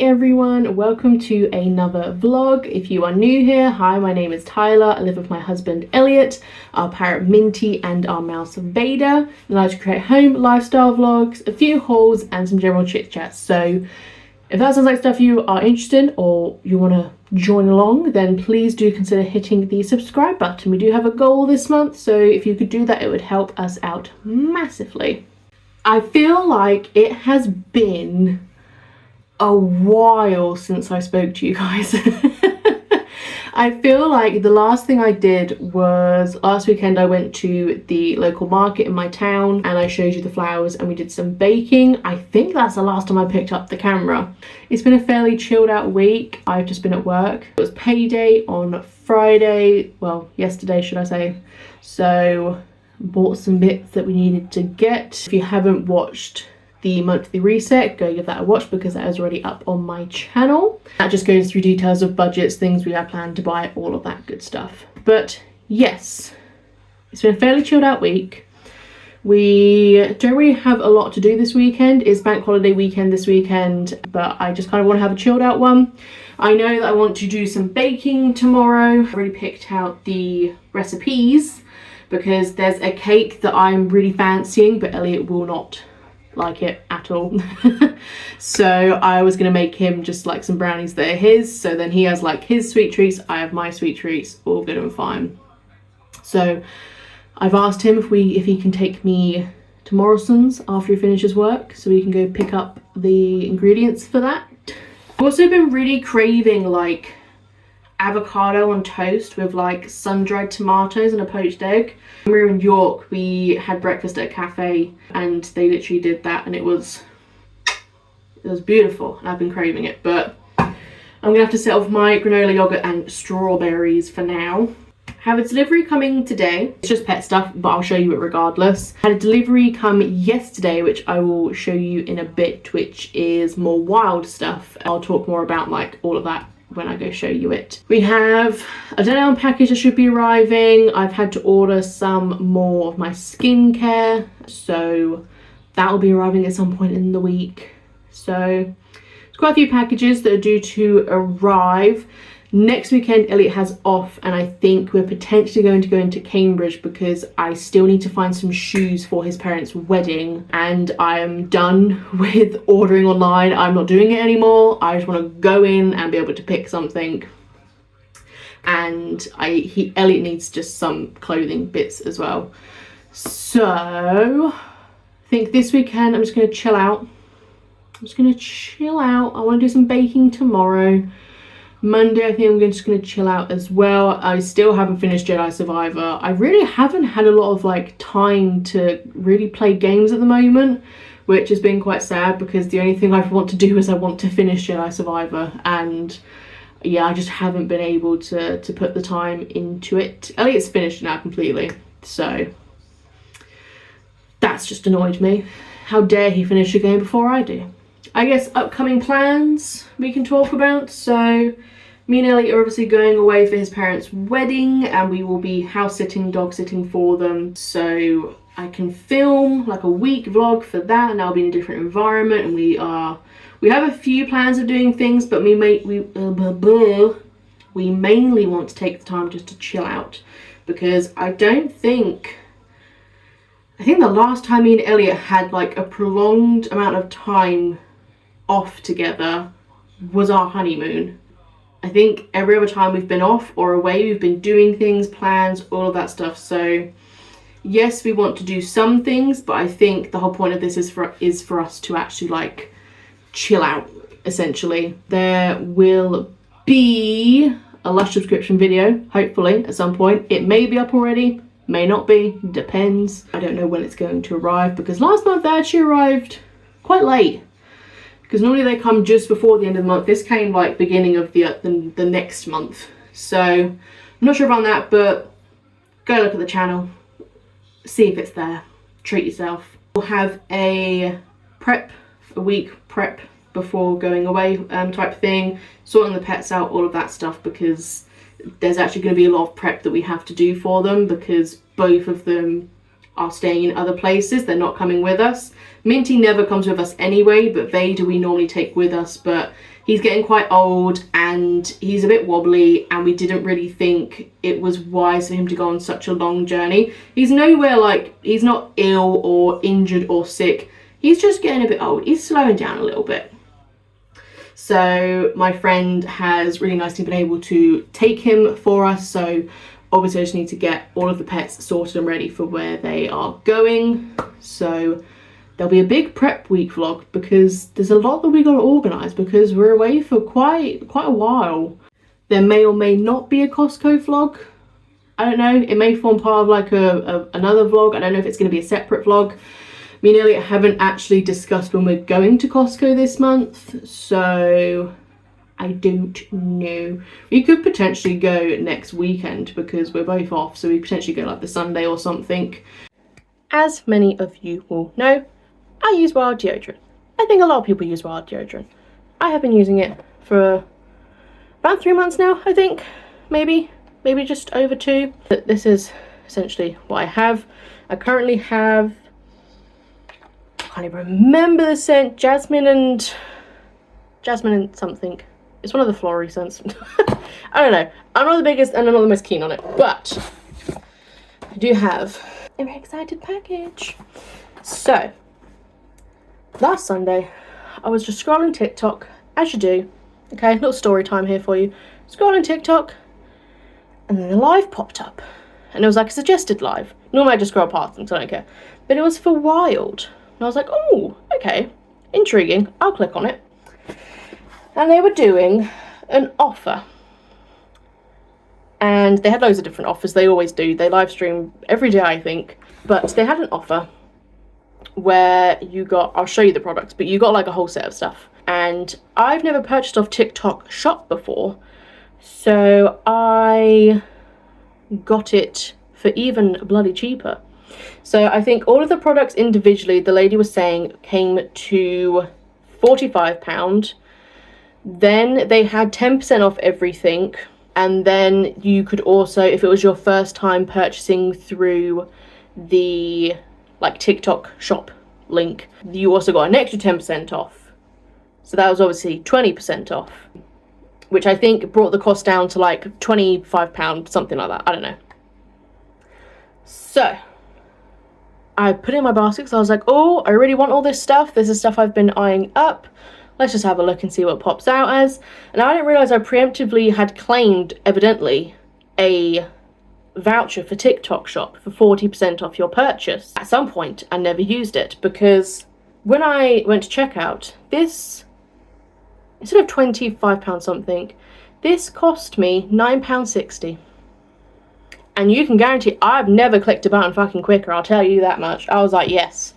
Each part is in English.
everyone, welcome to another vlog. If you are new here, hi, my name is Tyler. I live with my husband Elliot, our parrot Minty and our mouse Vader. I like to create home lifestyle vlogs, a few hauls and some general chit chats. So if that sounds like stuff you are interested in or you want to join along, then please do consider hitting the subscribe button. We do have a goal this month, so if you could do that, it would help us out massively. I feel like it has been a while since I spoke to you guys. I feel like the last thing I did was last weekend. I went to the local market in my town and I showed you the flowers and we did some baking. I think that's the last time I picked up the camera. It's been a fairly chilled out week. I've just been at work. It was payday on Friday, well, yesterday should I say. So bought some bits that we needed to get. If you haven't watched the monthly reset, go give that a watch because that is already up on my channel. That just goes through details of budgets, things we have planned to buy, all of that good stuff. But yes, it's been a fairly chilled out week. We don't really have a lot to do this weekend. It's bank holiday weekend this weekend, but I just kind of want to have a chilled out one. I know that I want to do some baking tomorrow. I've already picked out the recipes because there's a cake that I'm really fancying, but Elliot will not like it at all. So I was gonna make him just like some brownies that are his, so then he has like his sweet treats, I have my sweet treats, all good and fine. So I've asked him if he can take me to Morrison's after he finishes work so we can go pick up the ingredients for that. I've also been really craving like avocado on toast with like sun-dried tomatoes and a poached egg. When we were in York, we had breakfast at a cafe and they literally did that and it was beautiful and I've been craving it, but I'm gonna have to set off my granola yogurt and strawberries for now. I have a delivery coming today. It's just pet stuff, but I'll show you it regardless. I had a delivery come yesterday, which I will show you in a bit, which is more wild stuff. I'll talk more about like all of that when I go show you it. We have a down package that should be arriving. I've had to order some more of my skincare, so that will be arriving at some point in the week. So there's quite a few packages that are due to arrive. Next weekend Elliot has off and I think we're potentially going to go into Cambridge because I still need to find some shoes for his parents' wedding and I am done with ordering online. I'm not doing it anymore. I just want to go in and be able to pick something. And Elliot needs just some clothing bits as well. So I think this weekend I'm just going to chill out. I want to do some baking tomorrow. Monday, I think I'm just going to chill out as well. I still haven't finished Jedi Survivor. I really haven't had a lot of like time to really play games at the moment, which has been quite sad because the only thing I want to do is I want to finish Jedi Survivor, and yeah, I just haven't been able to put the time into it. Elliot's finished now completely, so that's just annoyed me. How dare he finish a game before I do? I guess upcoming plans we can talk about. So me and Elliot are obviously going away for his parents' wedding and we will be house sitting, dog sitting for them. So I can film like a week vlog for that and I'll be in a different environment, and we have a few plans of doing things, but we mainly want to take the time just to chill out because I think the last time me and Elliot had like a prolonged amount of time off together was our honeymoon. I think every other time we've been off or away, we've been doing things, plans, all of that stuff. So yes, we want to do some things, but I think the whole point of this is for us to actually like chill out, essentially. There will be a Lush subscription video, hopefully, at some point. It may be up already, may not be, depends. I don't know when it's going to arrive because last month they actually arrived quite late. Because normally they come just before the end of the month. This came like beginning of the next month. So I'm not sure about that, but go look at the channel, see if it's there, treat yourself. We'll have a week prep before going away type thing, sorting the pets out, all of that stuff, because there's actually going to be a lot of prep that we have to do for them because both of them are staying in other places. They're not coming with us. Minty never comes with us anyway, but Vader we normally take with us, but He's getting quite old and he's a bit wobbly, and we didn't really think it was wise for him to go on such a long journey. He's nowhere like, he's not ill or injured or sick. He's just getting a bit old. He's slowing down a little bit. So my friend has really nicely been able to take him for us. So obviously I just need to get all of the pets sorted and ready for where they are going. So there'll be a big prep week vlog because there's a lot that we got to organise because we're away for quite a while. There may or may not be a Costco vlog. I don't know. It may form part of like another vlog. I don't know if it's going to be a separate vlog. Me and Elliot haven't actually discussed when we're going to Costco this month, so I don't know. We could potentially go next weekend because we're both off, so we potentially go like the Sunday or something. As many of you will know, I use Wild deodorant. I think a lot of people use Wild deodorant. I have been using it for about 3 months now, I think. Maybe just over 2. But this is essentially what I have. I currently have, I can't even remember the scent, jasmine and something. It's one of the floral scents. I don't know. I'm not the biggest and I'm not the most keen on it, but I do have a very excited package. So, last Sunday, I was just scrolling TikTok, as you do. Okay, little story time here for you. Scrolling TikTok, and then the live popped up. And it was like a suggested live. Normally I just scroll past them, so I don't care. But it was for Wild. And I was like, oh, okay, intriguing. I'll click on it. And they were doing an offer. And they had loads of different offers. They always do. They live stream every day, I think. But they had an offer where you got, I'll show you the products, but you got like a whole set of stuff. And I've never purchased off TikTok Shop before. So I got it for even bloody cheaper. So I think all of the products individually, the lady was saying, came to £45. Then they had 10% off everything. And then you could also, if it was your first time purchasing through the like TikTok shop link, you also got an extra 10% off. So that was obviously 20% off, which I think brought the cost down to like £25, something like that. I don't know. So I put it in my basket because I was like, oh, I really want all this stuff. This is stuff I've been eyeing up. Let's just have a look and see what pops out as. And I didn't realise I preemptively had claimed, evidently, a voucher for TikTok Shop for 40% off your purchase. At some point, I never used it because when I went to checkout, this, instead of £25 something, this cost me £9.60. And you can guarantee I've never clicked a button fucking quicker, I'll tell you that much. I was like, yes.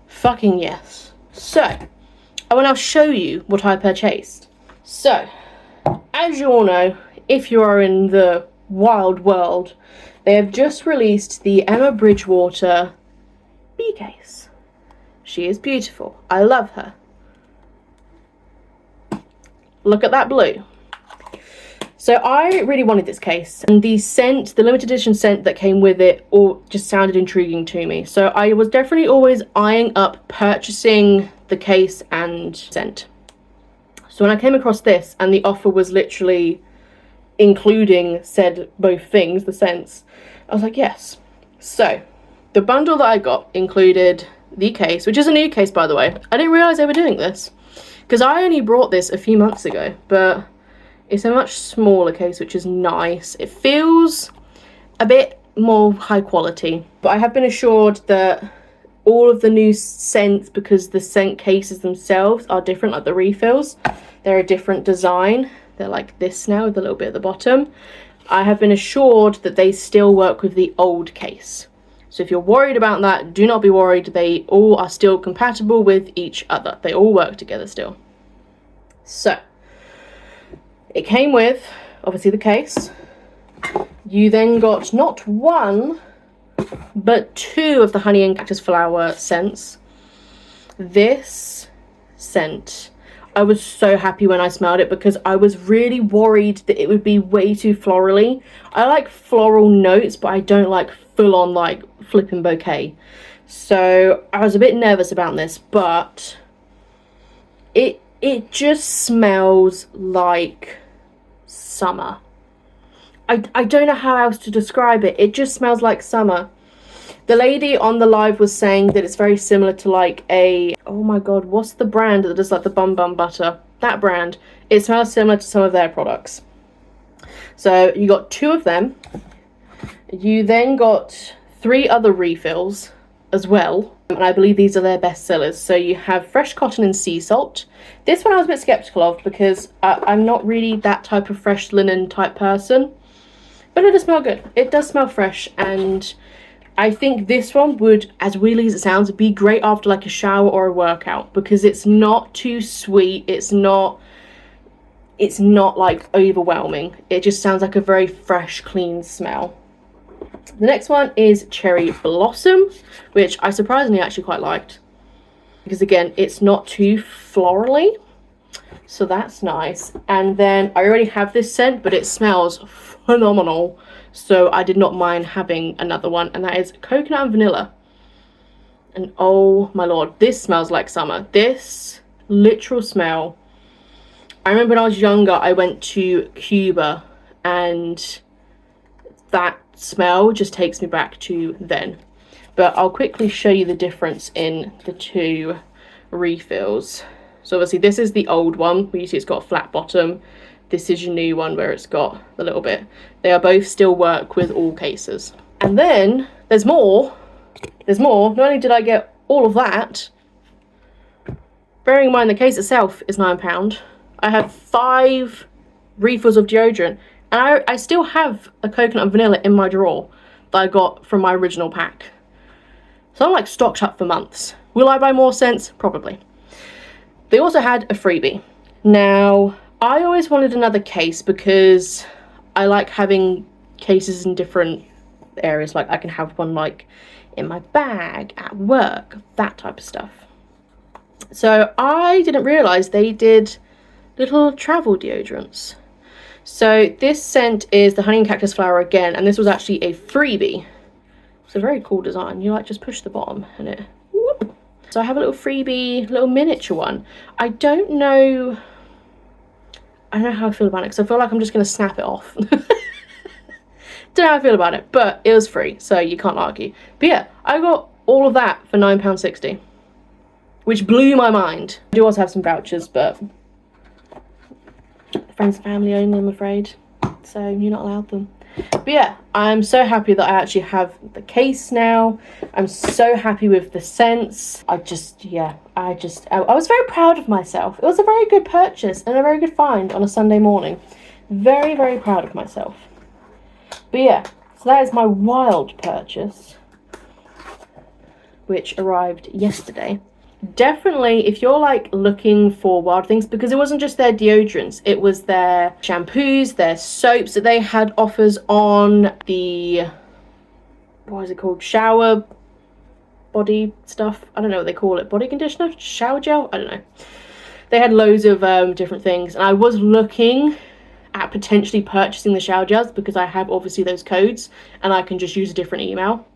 Fucking yes. So, I will now show you what I purchased. So, as you all know, if you are in the wild world, they have just released the Emma Bridgewater bee case. She is beautiful. I love her. Look at that blue. So I really wanted this case, and the scent, the limited edition scent that came with it, all just sounded intriguing to me. So I was definitely always eyeing up purchasing the case and scent. So when I came across this, and the offer was literally including said both things, the scents, I was like, yes. So the bundle that I got included the case, which is a new case, by the way. I didn't realise they were doing this, because I only brought this a few months ago, but it's a much smaller case, which is nice. It feels a bit more high quality, but I have been assured that all of the new scents, because the scent cases themselves are different, like the refills, they're a different design. They're like this now with a little bit at the bottom. I have been assured that they still work with the old case. So if you're worried about that, do not be worried. They all are still compatible with each other. They all work together still. So it came with, obviously, the case. You then got not one, but 2 of the honey and cactus flower scents. This scent, I was so happy when I smelled it because I was really worried that it would be way too florally. I like floral notes, but I don't like full-on like flipping bouquet. So I was a bit nervous about this, but it It just smells like summer. I don't know how else to describe it. It just smells like summer. The lady on the live was saying that it's very similar to like a, oh my god, what's the brand that does like the bum bum butter? That brand. It smells similar to some of their products. So you got 2 of them. You then got 3 other refills as well. And I believe these are their best sellers. So you have fresh cotton and sea salt. This one I was a bit skeptical of because I'm not really that type of fresh linen type person. But it does smell good. It does smell fresh, and I think this one would, as weirdly as it sounds, be great after like a shower or a workout because it's not too sweet. It's not like overwhelming. It just sounds like a very fresh, clean smell. The next one is Cherry Blossom, which I surprisingly actually quite liked because again, it's not too florally. So that's nice. And then I already have this scent, but it smells phenomenal. So I did not mind having another one. And that is Coconut and Vanilla. And oh my lord, this smells like summer. This literal smell. I remember when I was younger, I went to Cuba. And that smell just takes me back to then. But I'll quickly show you the difference in the 2 refills. So obviously this is the old one where you see it's got a flat bottom. This is your new one where it's got a little bit. They are both still work with all cases. And then there's more. There's more. Not only did I get all of that, bearing in mind the case itself is £9. I have 5 refills of deodorant. And I still have a coconut and vanilla in my drawer that I got from my original pack. So I'm like stocked up for months. Will I buy more scents? Probably. They also had a freebie. Now, I always wanted another case because I like having cases in different areas. Like I can have one like in my bag, at work, that type of stuff. So I didn't realise they did little travel deodorants. So this scent is the Honey and Cactus Flower again, and this was actually a freebie. It's a very cool design. You like just push the bottom and it, whoop. So I have a little freebie, little miniature one. I don't know how I feel about it because I feel like I'm just going to snap it off. Don't know how I feel about it, but it was free, so you can't argue. But yeah, I got all of that for £9.60, which blew my mind. I do also have some vouchers, but friends and family only, I'm afraid. So you're not allowed them. But yeah, I'm so happy that I actually have the case now. I'm so happy with the scents. I was very proud of myself. It was a very good purchase and a very good find on a Sunday morning. Very, very proud of myself. But yeah, so that is my wild purchase, which arrived yesterday. Definitely, if you're like looking for wild things, because it wasn't just their deodorants, it was their shampoos, their soaps that they had offers on, the, what is it called, shower body stuff, I don't know what they call it, body conditioner, shower gel, I don't know. They had loads of different things, and I was looking at potentially purchasing the shower gels because I have obviously those codes and I can just use a different email.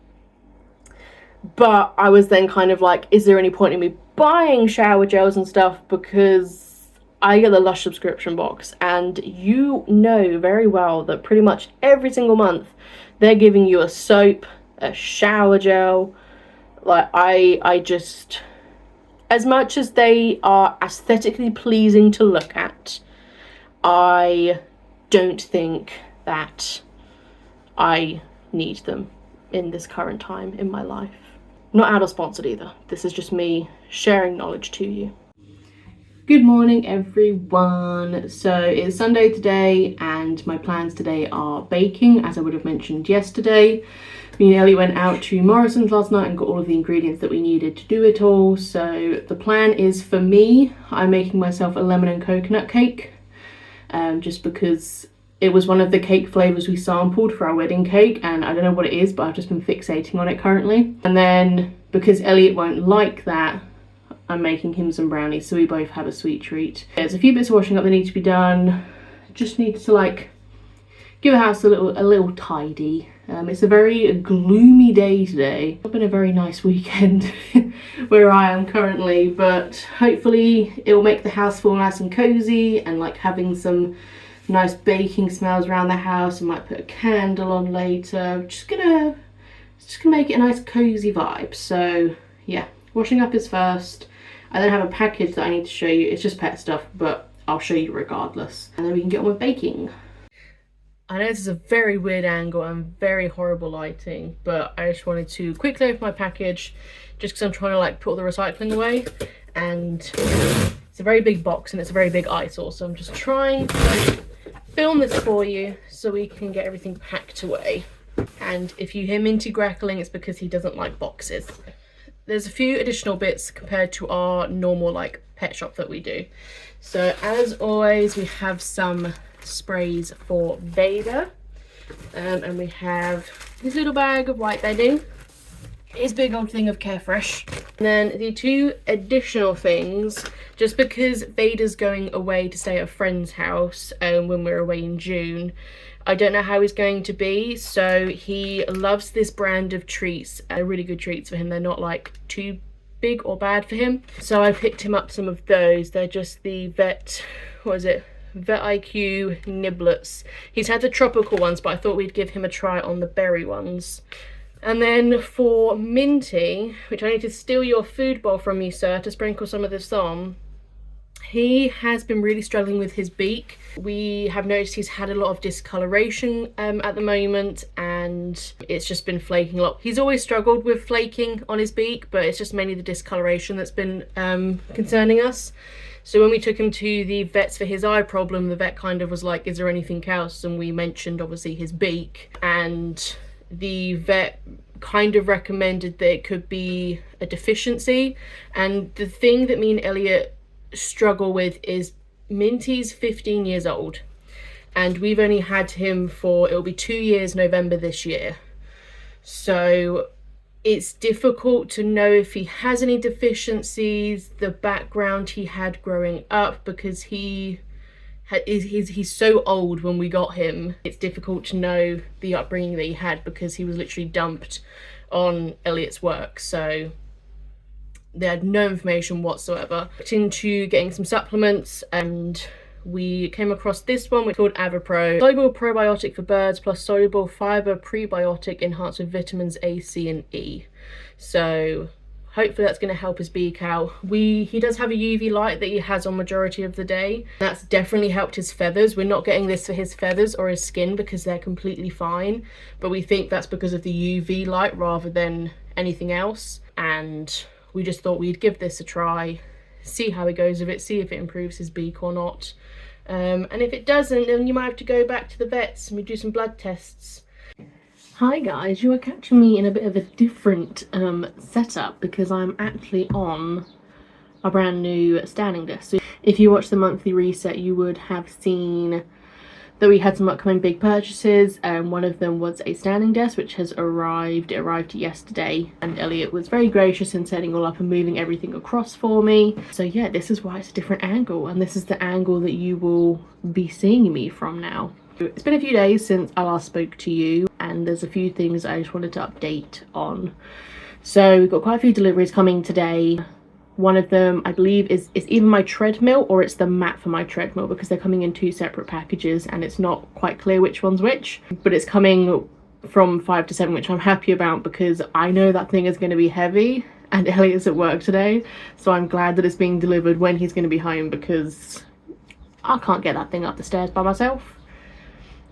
But I was then kind of like, is there any point in me buying shower gels and stuff, because I get the Lush subscription box, and you know very well that pretty much every single month they're giving you a soap, a shower gel. Like I just, as much as they are aesthetically pleasing to look at, I don't think that I need them in this current time in my life. Not ad or sponsored either. This is just me sharing knowledge to you. Good morning, everyone. So it's Sunday today, and my plans today are baking, as I would have mentioned yesterday. Me and Ellie went out to Morrison's last night and got all of the ingredients that we needed to do it all. So the plan is, for me, I'm making myself a lemon and coconut cake, just because it was one of the cake flavours we sampled for our wedding cake, and I don't know what it is, but I've just been fixating on it currently. And then, because Elliot won't like that, I'm making him some brownies, so we both have a sweet treat. There's a few bits of washing up that need to be done. Just need to like give the house a little tidy. It's a very gloomy day today. It's been a very nice weekend. where I am currently, but hopefully it will make the house feel nice and cozy, and like having some nice baking smells around the house. I might put a candle on later. Just gonna make it a nice cozy vibe. So yeah, washing up is first. I then have a package that I need to show you. It's just pet stuff, but I'll show you regardless, and then we can get on with baking. I know this is a very weird angle and very horrible lighting, but I just wanted to quickly open my package just because I'm trying to like put all the recycling away, and it's a very big box and it's a very big eyesore, so I'm just trying to film this for you so we can get everything packed away. And if you hear Minty grackling, it's because he doesn't like boxes. There's a few additional bits compared to our normal like pet shop that we do. So as always, we have some sprays for Vader, and we have this little bag of white bedding, his big old thing of Carefresh, and then the two additional things, just because Vader's going away to stay at a friend's house when we're away in June. I don't know how he's going to be, so he loves this brand of treats. They're really good treats for him. They're not like too big or bad for him, so I picked him up some of those. They're just the Vet IQ niblets. He's had the tropical ones, but I thought we'd give him a try on the berry ones. And then for Minty, which I need to steal your food bowl from you, sir, to sprinkle some of this on. He has been really struggling with his beak. We have noticed he's had a lot of discoloration at the moment, and it's just been flaking a lot. He's always struggled with flaking on his beak, but it's just mainly the discoloration that's been concerning us. So when we took him to the vets for his eye problem, the vet kind of was like, is there anything else? And we mentioned obviously his beak, and the vet kind of recommended that it could be a deficiency. And the thing that me and Elliot struggle with is Minty's 15 years old, and we've only had him for, it'll be 2 years November this year. So it's difficult to know if he has any deficiencies, the background he had growing up, because he's so old when we got him. It's difficult to know the upbringing that he had because he was literally dumped on Elliot's work, so they had no information whatsoever. Looked into getting some supplements, and we came across this one, which is called Avapro. Soluble probiotic for birds plus soluble fiber prebiotic enhanced with vitamins A, C and E. So hopefully that's going to help his beak out. He does have a UV light that he has on majority of the day. That's definitely helped his feathers. We're not getting this for his feathers or his skin because they're completely fine, but we think that's because of the UV light rather than anything else. And we just thought we'd give this a try, see how he goes with it, see if it improves his beak or not. And if it doesn't, then you might have to go back to the vets and we do some blood tests. Hi guys, you are catching me in a bit of a different setup because I'm actually on a brand new standing desk. So if you watch the monthly reset, you would have seen that we had some upcoming big purchases, and one of them was a standing desk which has arrived. It arrived yesterday, and Elliot was very gracious in setting all up and moving everything across for me. So yeah, this is why it's a different angle, and this is the angle that you will be seeing me from now. It's been a few days since I last spoke to you, and there's a few things I just wanted to update on. So we've got quite a few deliveries coming today. One of them, I believe, is either my treadmill or it's the mat for my treadmill, because they're coming in two separate packages and it's not quite clear which one's which. But it's coming from 5 to 7, which I'm happy about because I know that thing is going to be heavy, and Elliot's at work today. So I'm glad that it's being delivered when he's going to be home, because I can't get that thing up the stairs by myself.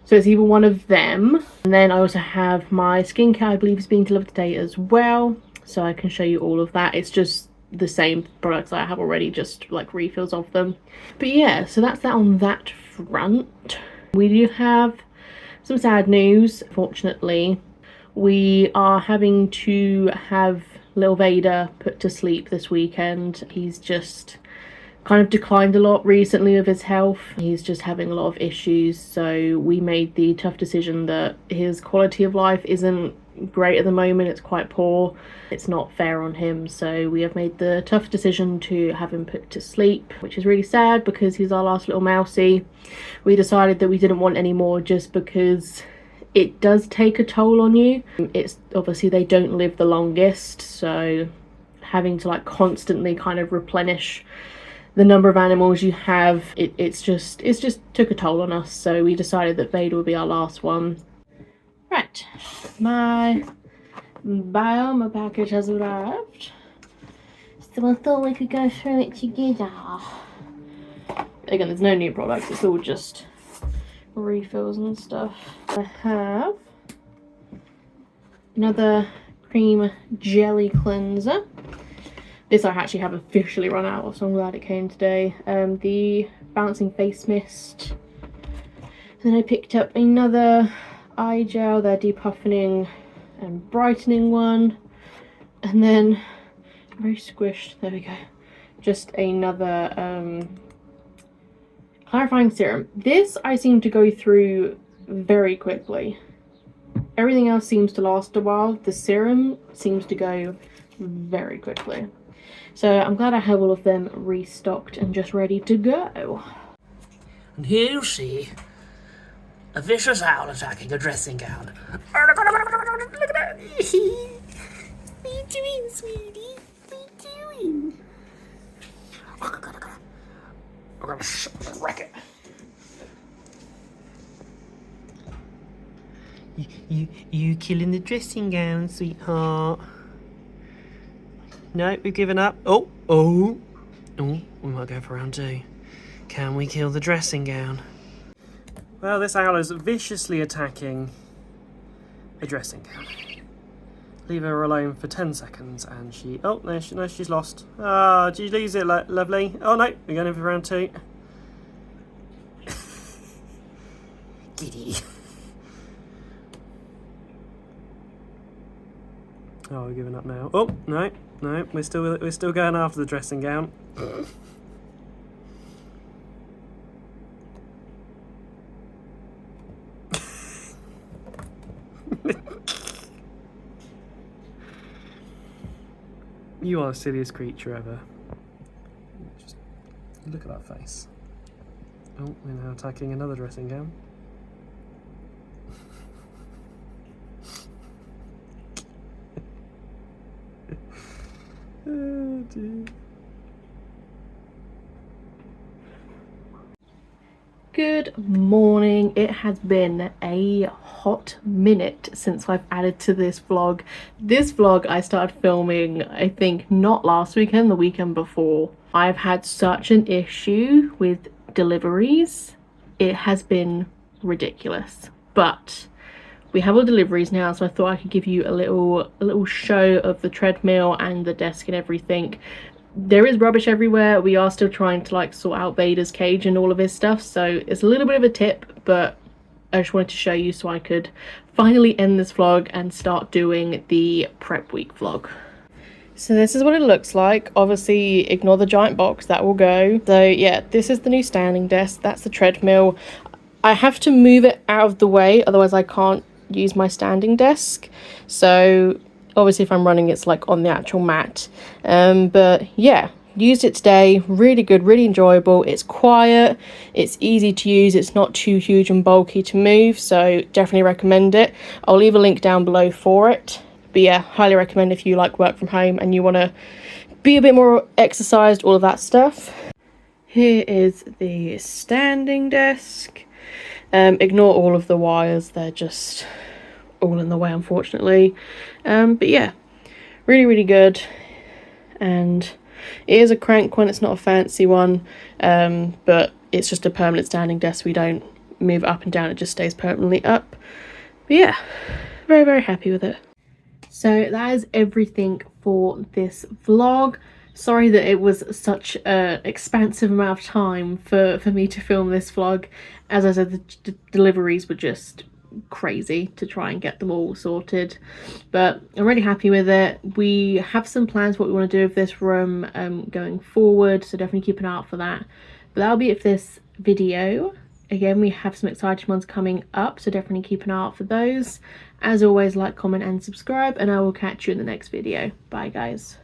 So it's either one of them. And then I also have my skincare, I believe, is being delivered today as well. So I can show you all of that. It's just the same products I have already, just like refills of them. But yeah, so that's that on that front. We do have some sad news. Fortunately, we are having to have little Vader put to sleep this weekend. He's just kind of declined a lot recently with his health. He's just having a lot of issues, so we made the tough decision that his quality of life isn't great at the moment. It's quite poor. It's not fair on him, so we have made the tough decision to have him put to sleep, which is really sad because he's our last little mousey. We decided that we didn't want any more just because it does take a toll on you. It's obviously they don't live the longest, so having to like constantly kind of replenish the number of animals you have. It's just took a toll on us, so we decided that Vader would be our last one. Right, my biome package has arrived, so I thought we could go through it together. Again, there's no new products, it's all just refills and stuff. I have another cream jelly cleanser. This I actually have officially run out of, so I'm glad it came today. The balancing face mist. Then I picked up another eye gel, their depuffing and brightening one. And then, very squished, there we go. Just another clarifying serum. This I seem to go through very quickly. Everything else seems to last a while. The serum seems to go very quickly. So I'm glad I have all of them restocked and just ready to go. And here you see a vicious owl attacking a dressing gown. Look at that! What are you doing, sweetie? What are you doing? I'm gonna wreck it. You killing the dressing gown, sweetheart? No, we've given up. Oh, we might go for round 2. Can we kill the dressing gown? Well, this owl is viciously attacking a dressing gown. Leave her alone for 10 seconds and she... Oh, no, she's lost. Ah, did you lose it, lovely? Oh, no, we're going in for round 2. Giddy. Oh, we're giving up now. Oh, no, we're still going after the dressing gown. You are the silliest creature ever. Just look at that face. Oh, we're now attacking another dressing gown. Oh dear. Good morning. It has been a hot minute since I've added to this vlog. This vlog I started filming, I think, not last weekend, the weekend before. I've had such an issue with deliveries. It has been ridiculous, but we have all deliveries now, so I thought I could give you a little show of the treadmill and the desk and everything. There is rubbish everywhere. We are still trying to like sort out Vader's cage and all of his stuff, so it's a little bit of a tip, but I just wanted to show you so I could finally end this vlog and start doing the prep week vlog. So this is what it looks like. Obviously ignore the giant box, that will go. So yeah, this is the new standing desk. That's the treadmill. I have to move it out of the way, otherwise I can't use my standing desk. So obviously if I'm running, it's like on the actual mat. But yeah, used it today. Really good, really enjoyable. It's quiet, it's easy to use, it's not too huge and bulky to move, so definitely recommend it. I'll leave a link down below for it. But yeah, highly recommend if you like work from home and you want to be a bit more exercised, all of that stuff. Here is the standing desk. Ignore all of the wires, they're just all in the way, unfortunately. But yeah, really good. And it is a crank one, it's not a fancy one, but it's just a permanent standing desk. We don't move it up and down, it just stays permanently up. But yeah, very happy with it. So that is everything for this vlog. Sorry that it was such an expansive amount of time for me to film this vlog. As I said, the deliveries were just crazy to try and get them all sorted, but I'm really happy with it. We have some plans what we want to do with this room going forward, so definitely keep an eye out for that. But that'll be it for this video. Again, we have some exciting ones coming up, so definitely keep an eye out for those. As always, like, comment and subscribe, and I will catch you in the next video. Bye guys.